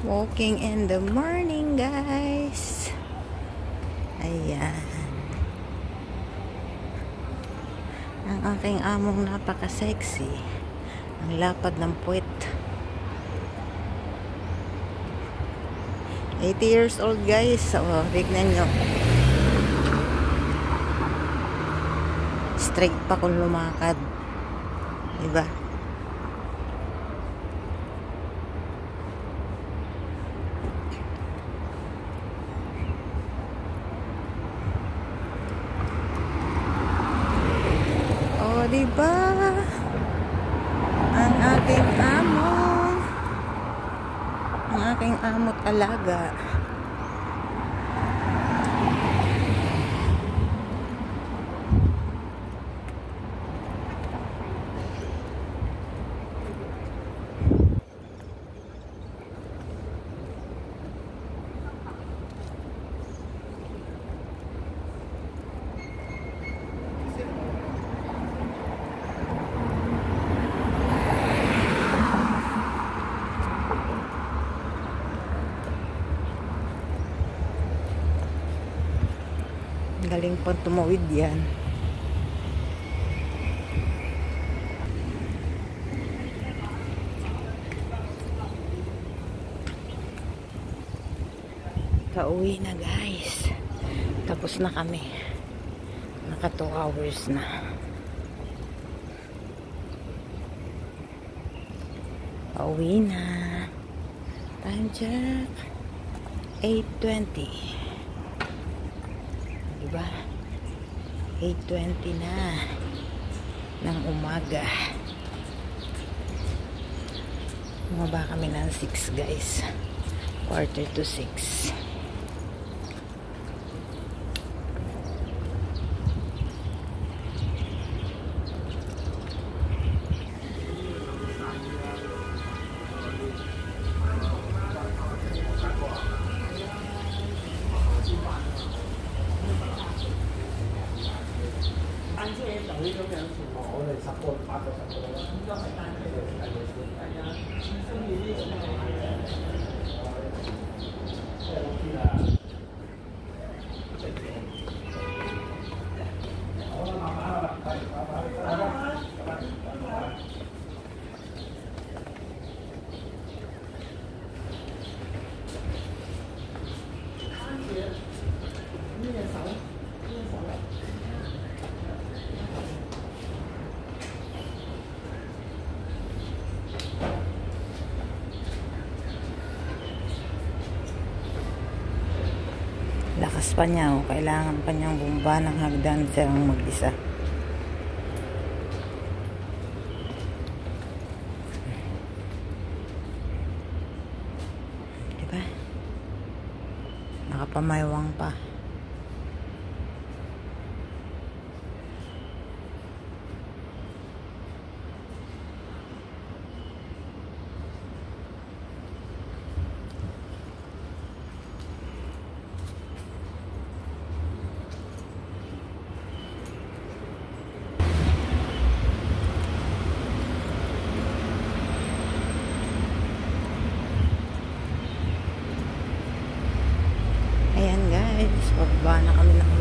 Walking in the morning, guys. Ayan. Ang aking among napaka-sexy. Ang lapad ng puwet. 80 years old, guys. So, tignan nyo. Straight pa kung lumakad. Diba? Diba? Ang aking amo't alaga. Galing pang tumawid yan. Pauwi na, guys. Tapos na kami. Naka 2 hours na. Pauwi na. Time check. 8:20. Diba? 8:20 na ng umaga. Bumaba kami ng 6, guys. 5:45. Lakas pa niya, oh. Kailangan pa niyang bumba ng hagdan siyang mag-isa. Diba? Nakapamaywang pa. Ayan, guys, pababa na kami ng